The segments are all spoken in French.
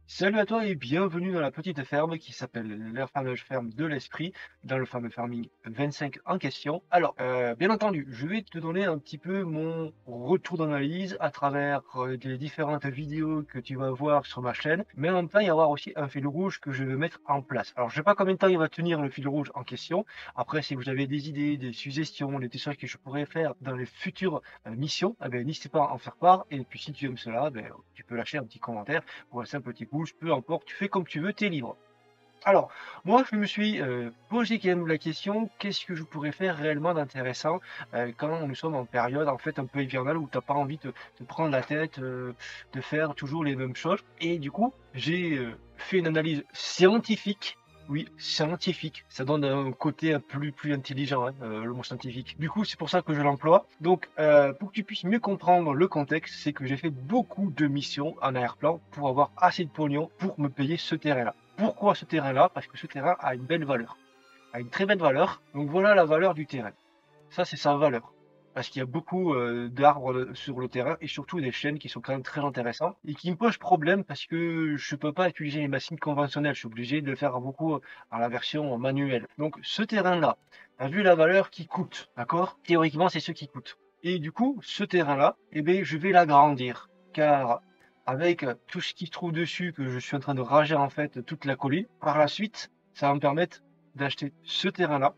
Salut à toi et bienvenue dans la petite ferme qui s'appelle la fameuse ferme de l'esprit, dans le fameux farming 25 en question. Alors, bien entendu, je vais te donner un petit peu mon retour d'analyse à travers des différentes vidéos que tu vas voir sur ma chaîne, mais en même temps, il va y avoir aussi un fil rouge que je vais mettre en place. Alors, je sais pas combien de temps il va tenir le fil rouge en question. Après, si vous avez des idées, des suggestions, des choses que je pourrais faire dans les futures missions, eh ben, n'hésitez pas à en faire part. Et puis, si tu aimes cela, ben, tu peux lâcher un petit commentaire ou un simple petit pouce, peu importe, tu fais comme tu veux, t'es libre. Alors, moi, je me suis posé quand même la question, qu'est-ce que je pourrais faire réellement d'intéressant quand nous sommes en période en fait un peu hivernale où t'as pas envie de prendre la tête, de faire toujours les mêmes choses. Et du coup, j'ai fait une analyse scientifique. Oui, scientifique. Ça donne un côté un plus intelligent, hein, le mot scientifique. Du coup, c'est pour ça que je l'emploie. Donc, pour que tu puisses mieux comprendre le contexte, c'est que j'ai fait beaucoup de missions en arrière-plan pour avoir assez de pognon pour me payer ce terrain-là. Pourquoi ce terrain-là? Parce que ce terrain a une belle valeur, a une très belle valeur. Donc voilà la valeur du terrain. Ça, c'est sa valeur. Parce qu'il y a beaucoup d'arbres sur le terrain et surtout des chênes qui sont quand même très intéressants et qui me posent problème parce que je peux pas utiliser les machines conventionnelles. Je suis obligé de le faire beaucoup à la version manuelle. Donc ce terrain-là, tu as vu la valeur qui coûte, d'accord? Théoriquement, c'est ce qui coûte. Et du coup, ce terrain-là, eh bien, je vais l'agrandir. Car avec tout ce qui se trouve dessus, que je suis en train de rager en fait toute la colline, par la suite, ça va me permettre d'acheter ce terrain-là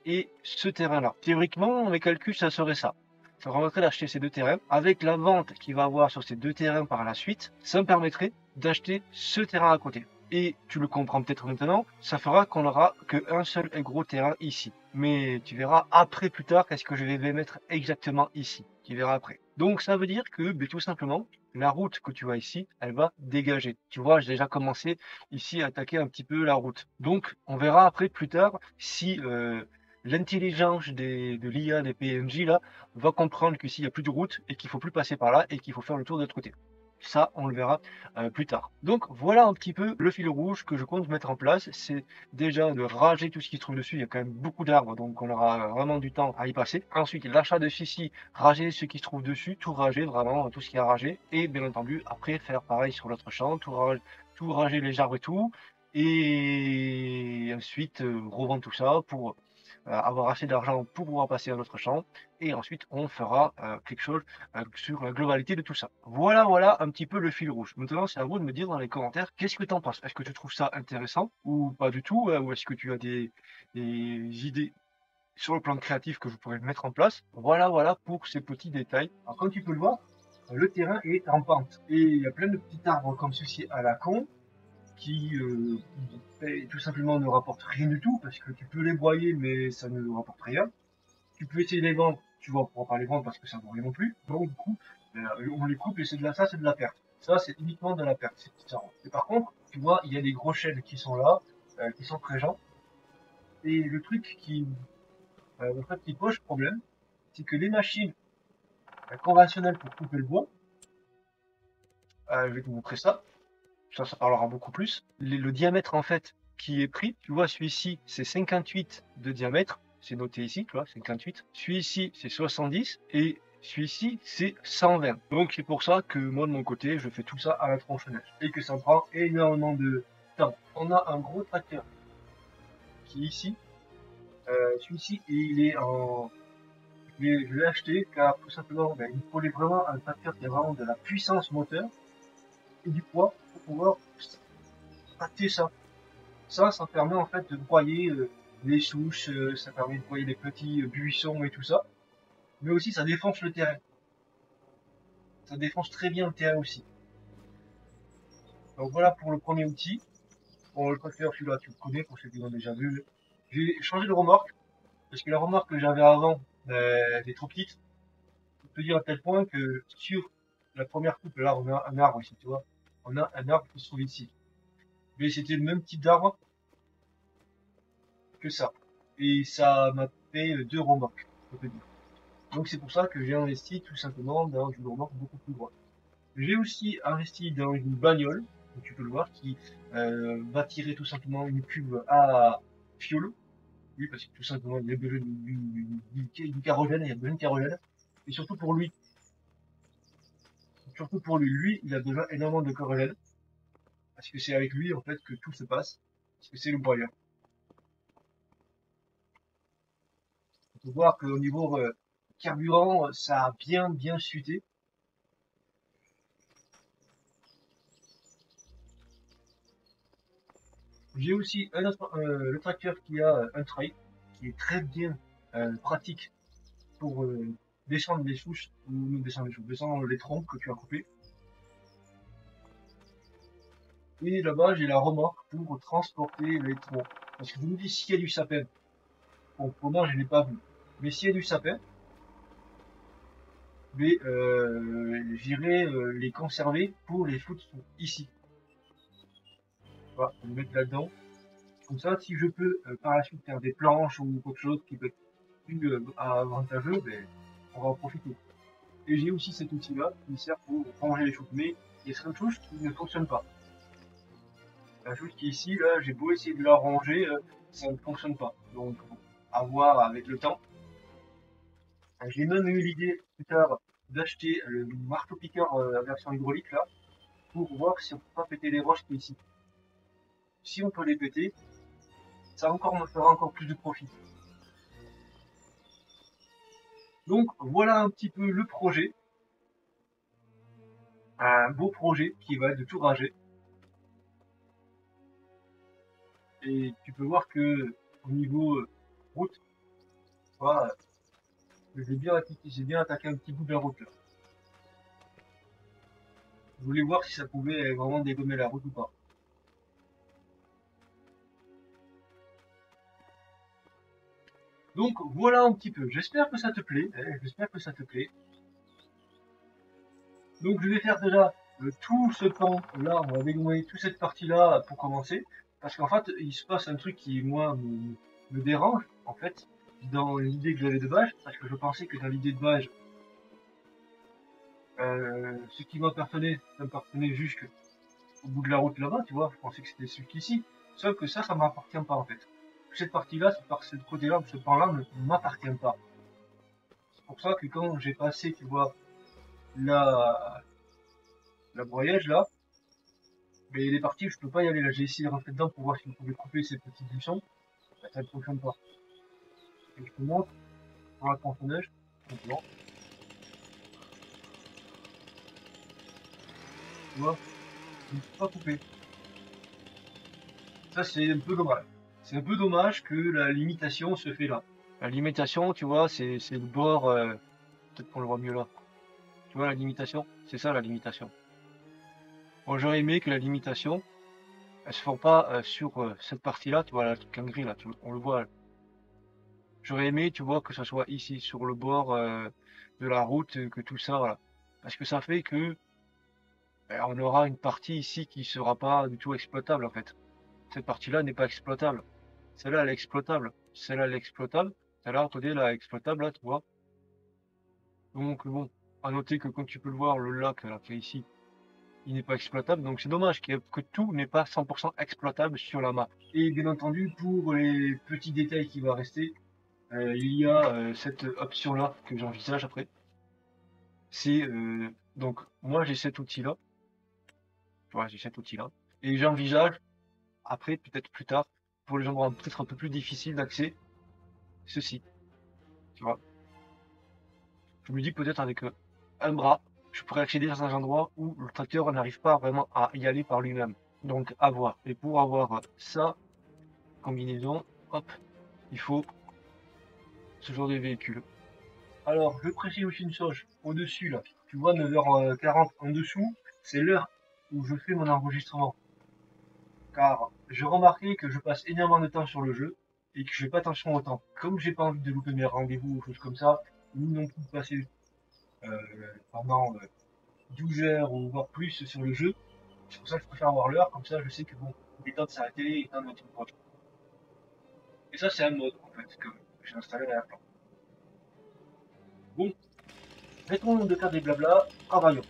et ce terrain-là. Théoriquement, mes calculs, ça serait ça. Ça me permettrait d'acheter ces deux terrains. Avec la vente qu'il va avoir sur ces deux terrains par la suite, ça me permettrait d'acheter ce terrain à côté. Et tu le comprends peut-être maintenant, ça fera qu'on n'aura qu'un seul et gros terrain ici. Mais tu verras après plus tard qu'est-ce que je vais mettre exactement ici. Tu verras après. Donc ça veut dire que ben, tout simplement, la route que tu vois ici, elle va dégager. Tu vois, j'ai déjà commencé ici à attaquer un petit peu la route. Donc on verra après plus tard si l'intelligence de l'IA des PNJ là va comprendre que s'il n'y a plus de route et qu'il faut plus passer par là et qu'il faut faire le tour de l'autre côté. Ça, on le verra plus tard. Donc voilà un petit peu le fil rouge que je compte mettre en place. C'est déjà de rager tout ce qui se trouve dessus. Il y a quand même beaucoup d'arbres, donc on aura vraiment du temps à y passer. Ensuite, l'achat de ceci, rager ce qui se trouve dessus, tout rager, vraiment tout ce qui est à rager. Et bien entendu, après faire pareil sur l'autre champ, tout rager les arbres et tout. Et ensuite, revendre tout ça pour avoir assez d'argent pour pouvoir passer à notre champ et ensuite on fera quelque chose sur la globalité de tout ça. Voilà un petit peu le fil rouge. Maintenant, c'est à vous de me dire dans les commentaires qu'est-ce que tu en penses. Est-ce que tu trouves ça intéressant ou pas du tout, ou est-ce que tu as des idées sur le plan créatif que je pourrais mettre en place? Voilà pour ces petits détails. Alors, comme tu peux le voir, le terrain est en pente et il y a plein de petits arbres comme ceci à la con qui tout simplement ne rapportent rien du tout parce que tu peux les broyer mais ça ne rapporte rien. Tu peux essayer de les vendre, tu vois, on pourra pas les vendre parce que ça ne vaut rien non plus. Donc du coup, on les coupe et c'est de la ça, c'est de la perte. Ça, c'est uniquement de la perte, c'est différent. Et par contre, tu vois, il y a des gros chênes qui sont là, qui sont présents. Et le truc en fait, qui pose problème, c'est que les machines conventionnelles pour couper le bois, je vais te montrer ça. Ça parlera beaucoup plus. Le diamètre, en fait, qui est pris, tu vois, celui-ci, c'est 58 de diamètre. C'est noté ici, tu vois, 58. Celui-ci, c'est 70. Et celui-ci, c'est 120. Donc, c'est pour ça que moi, de mon côté, je fais tout ça à la tronçonneuse. Et que ça prend énormément de temps. On a un gros tracteur qui est ici. Celui-ci, il est en... Je l'ai acheté car tout simplement, ben, il me fallait vraiment un tracteur qui a vraiment de la puissance moteur et du poids pour pouvoir tracter ça. Ça permet en fait de broyer les souches, ça permet de broyer les petits buissons et tout ça. Mais aussi, ça défonce le terrain. Ça défonce très bien le terrain aussi. Donc voilà pour le premier outil. Bon, le tracteur, celui-là, tu le connais pour ceux qui l'ont déjà vu. J'ai changé de remorque parce que la remorque que j'avais avant, elle est trop petite. Je peux te dire à tel point que sur la première coupe, là, on a un arbre ici, tu vois. On a un arbre qui se trouve ici. Mais c'était le même type d'arbre que ça. Et ça m'a fait deux remorques, je peux te dire. Donc c'est pour ça que j'ai investi tout simplement dans une remorque beaucoup plus grande. J'ai aussi investi dans une bagnole, comme tu peux le voir, qui va tirer tout simplement une cuve à fioul. Oui, parce que tout simplement, il a besoin du kérosène, il a besoin de kérosène. Et surtout pour lui, il a besoin énormément de kérosène. parce que c'est avec lui en fait que tout se passe, parce que c'est le broyeur. On peut voir qu'au niveau carburant, ça a bien chuté. J'ai aussi un autre, le tracteur qui a un trail, qui est très bien pratique pour descendre les souches, ou descendre les souches, descendre les troncs que tu as coupés. Et là-bas, j'ai la remorque pour transporter les troncs. Parce que je me dis, s'il y a du sapin, bon, pour moi, je ne l'ai pas vu. Mais s'il y a du sapin, mais j'irai les conserver pour les foutre ici. Voilà, les mettre là-dedans. Comme ça, si je peux par la suite faire des planches ou quelque chose qui peut être plus avantageux, ben, on va en profiter. Et j'ai aussi cet outil-là qui sert pour ranger les choux. Mais il y a certaines touches qui ne fonctionnent pas. La touche qui est ici, là, j'ai beau essayer de la ranger, ça ne fonctionne pas. Donc, à voir avec le temps. J'ai même eu l'idée plus tard d'acheter le marteau-piqueur version hydraulique là, pour voir si on peut pas péter les roches qui est ici. Si on peut les péter, ça me fera encore plus de profit. Donc voilà un petit peu le projet. Un beau projet qui va être de tout rager. Et tu peux voir que au niveau route, voilà, j'ai bien attaqué un petit bout de la route là. Je voulais voir si ça pouvait vraiment dégommer la route ou pas. Donc voilà un petit peu. J'espère que ça te plaît. J'espère que ça te plaît. Donc je vais faire déjà tout ce pan là, on va dégommer toute cette partie là pour commencer. Parce qu'en fait, il se passe un truc qui moi me dérange en fait dans l'idée que j'avais de base. Parce que je pensais que dans l'idée de base, ce qui m'appartenait, ça m'appartenait jusqu'au bout de la route là-bas, tu vois. Je pensais que c'était celui-ci. Sauf que ça m'appartient pas en fait. Cette partie-là, ce côté-là, ce pan-là ne m'appartient pas. C'est pour ça que quand j'ai passé, tu vois, la broyage là, mais les parties, je peux pas y aller là. J'ai essayé de rentrer dedans pour voir si on pouvait couper ces petits buissons. Bah, ça ne fonctionne pas. Et je te montre pour la tronçonneuse. Simplement. Tu vois, je ne peux pas couper. Ça, c'est un peu dommage. C'est un peu dommage que la limitation se fait là. La limitation, tu vois, c'est le bord. Peut-être qu'on le voit mieux là. Tu vois la limitation? C'est ça la limitation. Bon, j'aurais aimé que la limitation, elle se fasse pas sur cette partie-là, tu vois, là, truc en gris là, on le voit. J'aurais aimé, tu vois, que ça soit ici, sur le bord de la route, que tout ça, voilà. Parce que ça fait que on aura une partie ici qui sera pas du tout exploitable en fait. Cette partie-là n'est pas exploitable. Celle-là, elle est exploitable. Celle-là, elle est exploitable. Celle-là, à côté, là, exploitable, là, tu vois. Donc bon, à noter que comme tu peux le voir, le lac là, qui est ici, il n'est pas exploitable. Donc c'est dommage que tout n'est pas 100% exploitable sur la map. Et bien entendu, pour les petits détails qui vont rester, il y a cette option-là que j'envisage après. C'est donc moi j'ai cet outil-là. Voilà, j'ai cet outil-là. Et j'envisage après, peut-être plus tard, pour les endroits peut-être un peu plus difficiles d'accès, ceci. Tu vois. Je me dis peut-être avec un bras, je pourrais accéder à certains endroits où le tracteur n'arrive pas vraiment à y aller par lui-même. Donc à voir. Et pour avoir ça, combinaison, hop, il faut ce genre de véhicule. Alors, je précise aussi une chose, au-dessus là, tu vois 9h40 en dessous, c'est l'heure où je fais mon enregistrement. Car j'ai remarqué que je passe énormément de temps sur le jeu et que je fais pas attention au temps. Comme j'ai pas envie de louper mes rendez-vous ou choses comme ça, ni non plus de passer pendant 12 heures ou voire plus sur le jeu, c'est pour ça que je préfère avoir l'heure, comme ça je sais que bon, il est temps de s'arrêter et il est temps de mettre une pause. Et ça c'est un mode en fait que j'ai installé à l'arrière-plan. Bon, arrêtons de faire des blabla, travaillons.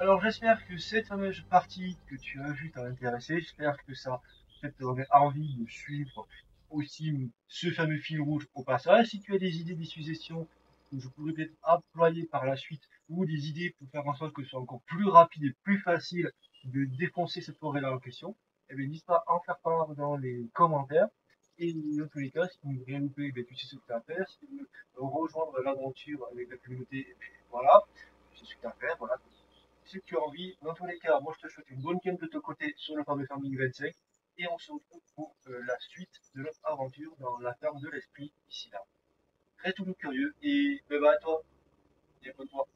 Alors j'espère que cette fameuse partie que tu as vue t'a intéressé, j'espère que ça peut-être te donner envie de suivre aussi ce fameux fil rouge au passage. Si tu as des idées, des suggestions que je pourrais peut-être employer par la suite, ou des idées pour faire en sorte que ce soit encore plus rapide et plus facile de défoncer cette forêt-là en question, eh bien n'hésite pas à en faire part dans les commentaires. Et dans tous les cas, si tu ne veux rien louper, eh bien, tu sais ce que tu as à faire. Si tu veux rejoindre l'aventure avec la communauté, eh bien, voilà, tu sais ce que tu as à faire. Voilà, si tu as envie. Dans tous les cas, moi je te souhaite une bonne game de ton côté sur le fameux Farming 25 et on se retrouve pour la suite de notre aventure dans la ferme de l'esprit ici là. Reste toujours curieux et bye bye à toi et abonne-toi.